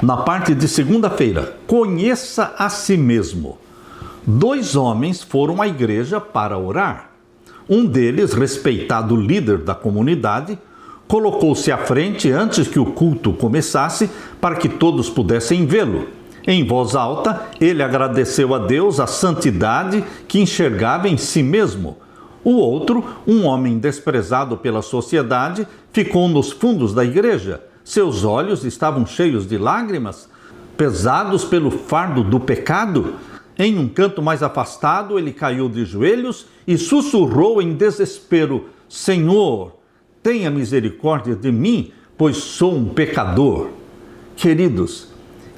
na parte de segunda-feira, conheça a si mesmo. 2 homens foram à igreja para orar. Um deles, respeitado líder da comunidade, colocou-se à frente antes que o culto começasse para que todos pudessem vê-lo. Em voz alta, ele agradeceu a Deus a santidade que enxergava em si mesmo. O outro, um homem desprezado pela sociedade, ficou nos fundos da igreja. Seus olhos estavam cheios de lágrimas, pesados pelo fardo do pecado. Em um canto mais afastado, ele caiu de joelhos e sussurrou em desespero: Senhor, tenha misericórdia de mim, pois sou um pecador. Queridos,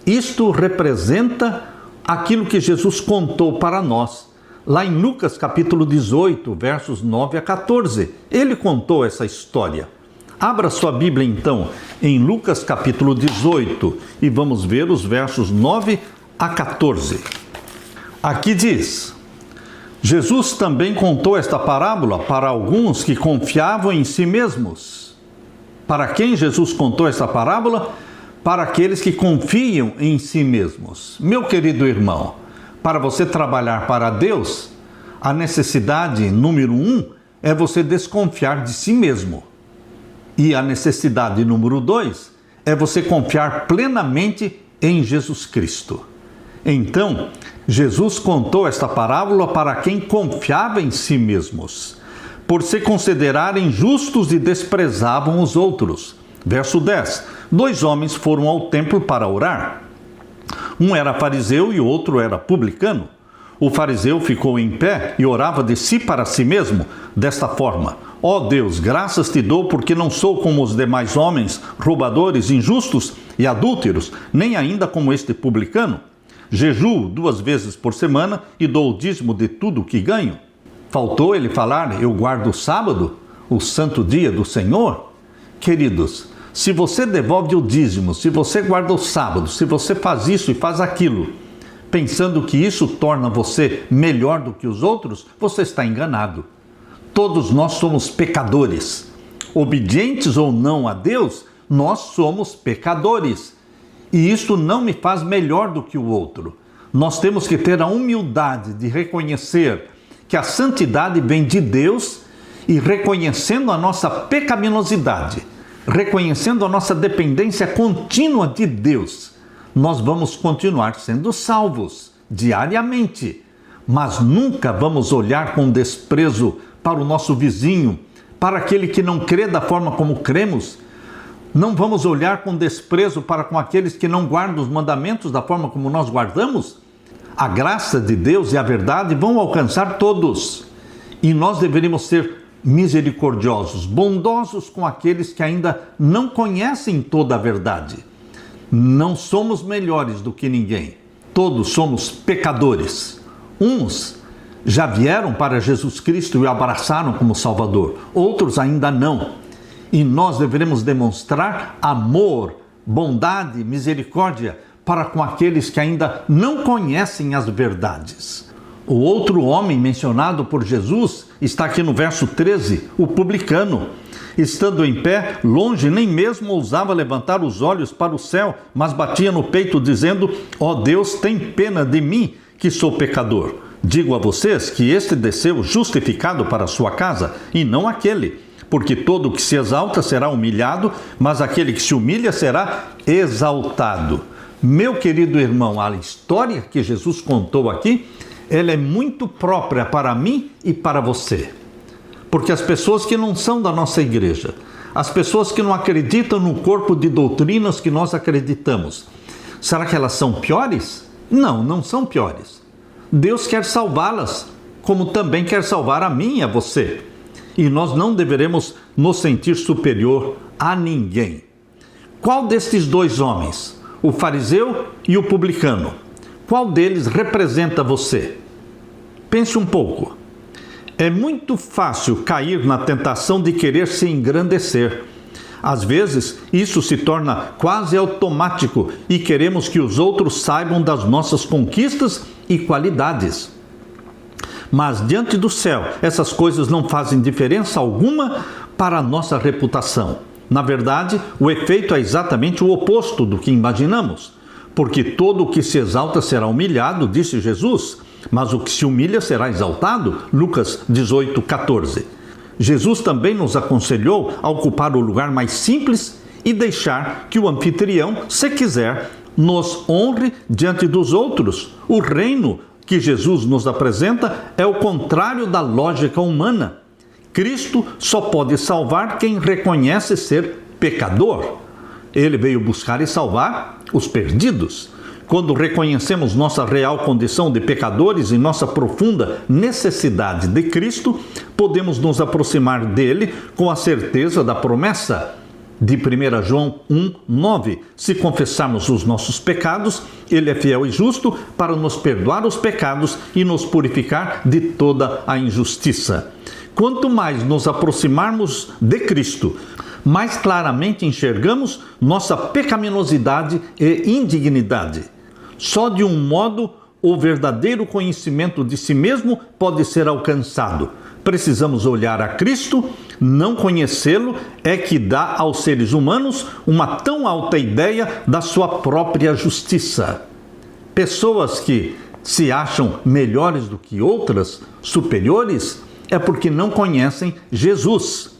isto representa aquilo que Jesus contou para nós. Lá em Lucas capítulo 18, versos 9 a 14, ele contou essa história. Abra sua Bíblia então em Lucas capítulo 18 e vamos ver os versos 9 a 14. Aqui diz: Jesus também contou esta parábola para alguns que confiavam em si mesmos. Para quem Jesus contou esta parábola? Para aqueles que confiam em si mesmos. Meu querido irmão, para você trabalhar para Deus, a necessidade número 1 é você desconfiar de si mesmo. E a necessidade número 2 é você confiar plenamente em Jesus Cristo. Então, Jesus contou esta parábola para quem confiava em si mesmos, por se considerarem justos e desprezavam os outros. Verso 10. 2 homens foram ao templo para orar. Um era fariseu e o outro era publicano. O fariseu ficou em pé e orava de si para si mesmo, desta forma: Ó Deus, graças te dou porque não sou como os demais homens, roubadores, injustos e adúlteros, nem ainda como este publicano. Jejuo 2 vezes por semana e dou o dízimo de tudo o que ganho. Faltou ele falar: eu guardo o sábado, o santo dia do Senhor? Queridos, se você devolve o dízimo, se você guarda o sábado, se você faz isso e faz aquilo, pensando que isso torna você melhor do que os outros, você está enganado. Todos nós somos pecadores. Obedientes ou não a Deus, nós somos pecadores. E isso não me faz melhor do que o outro. Nós temos que ter a humildade de reconhecer que a santidade vem de Deus e reconhecendo a nossa pecaminosidade, reconhecendo a nossa dependência contínua de Deus, nós vamos continuar sendo salvos diariamente, mas nunca vamos olhar com desprezo para o nosso vizinho, para aquele que não crê da forma como cremos. Não vamos olhar com desprezo para com aqueles que não guardam os mandamentos da forma como nós guardamos. A graça de Deus e a verdade vão alcançar todos, e nós deveríamos ser misericordiosos, bondosos com aqueles que ainda não conhecem toda a verdade. Não somos melhores do que ninguém. Todos somos pecadores. Uns já vieram para Jesus Cristo e o abraçaram como Salvador. Outros ainda não. E nós devemos demonstrar amor, bondade, misericórdia para com aqueles que ainda não conhecem as verdades. O outro homem mencionado por Jesus está aqui no verso 13, o publicano. Estando em pé, longe, nem mesmo ousava levantar os olhos para o céu, mas batia no peito, dizendo: ó Deus, tem pena de mim, que sou pecador. Digo a vocês que este desceu justificado para a sua casa, e não aquele. Porque todo o que se exalta será humilhado, mas aquele que se humilha será exaltado. Meu querido irmão, a história que Jesus contou aqui, ela é muito própria para mim e para você. Porque as pessoas que não são da nossa igreja, as pessoas que não acreditam no corpo de doutrinas que nós acreditamos, será que elas são piores? Não, não são piores. Deus quer salvá-las, como também quer salvar a mim e a você. E nós não deveremos nos sentir superior a ninguém. Qual destes 2 homens, o fariseu e o publicano, qual deles representa você? Pense um pouco. É muito fácil cair na tentação de querer se engrandecer. Às vezes, isso se torna quase automático e queremos que os outros saibam das nossas conquistas e qualidades. Mas diante do céu, essas coisas não fazem diferença alguma para a nossa reputação. Na verdade, o efeito é exatamente o oposto do que imaginamos, porque todo o que se exalta será humilhado, disse Jesus, mas o que se humilha será exaltado, Lucas 18:14. Jesus também nos aconselhou a ocupar o lugar mais simples e deixar que o anfitrião, se quiser, nos honre diante dos outros. O reino que Jesus nos apresenta é o contrário da lógica humana. Cristo só pode salvar quem reconhece ser pecador. Ele veio buscar e salvar os perdidos. Quando reconhecemos nossa real condição de pecadores e nossa profunda necessidade de Cristo, podemos nos aproximar dele com a certeza da promessa de 1 João 1:9. Se confessarmos os nossos pecados, ele é fiel e justo para nos perdoar os pecados e nos purificar de toda a injustiça. Quanto mais nos aproximarmos de Cristo, mais claramente enxergamos nossa pecaminosidade e indignidade. Só de um modo o verdadeiro conhecimento de si mesmo pode ser alcançado. Precisamos olhar a Cristo. Não conhecê-lo é que dá aos seres humanos uma tão alta ideia da sua própria justiça. Pessoas que se acham melhores do que outras, superiores, é porque não conhecem Jesus.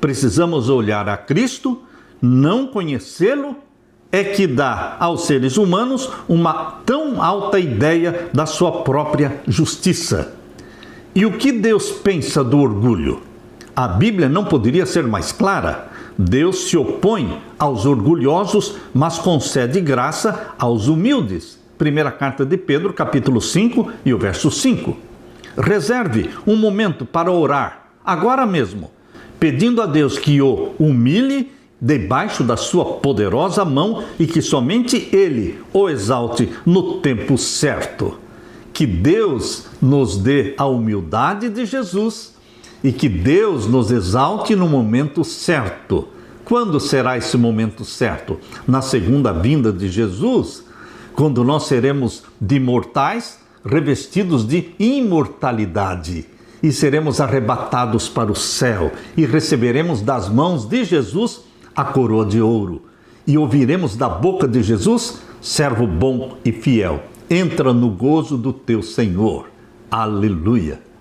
Precisamos olhar a Cristo. Não conhecê-lo é que dá aos seres humanos uma tão alta ideia da sua própria justiça. E o que Deus pensa do orgulho? A Bíblia não poderia ser mais clara. Deus se opõe aos orgulhosos, mas concede graça aos humildes. Primeira carta de Pedro, capítulo 5 e o verso 5. Reserve um momento para orar, agora mesmo, pedindo a Deus que o humilhe debaixo da sua poderosa mão e que somente Ele o exalte no tempo certo. Que Deus nos dê a humildade de Jesus e que Deus nos exalte no momento certo. Quando será esse momento certo? Na segunda vinda de Jesus, quando nós seremos de mortais revestidos de imortalidade e seremos arrebatados para o céu e receberemos das mãos de Jesus a coroa de ouro e ouviremos da boca de Jesus: servo bom e fiel, entra no gozo do teu Senhor. Aleluia!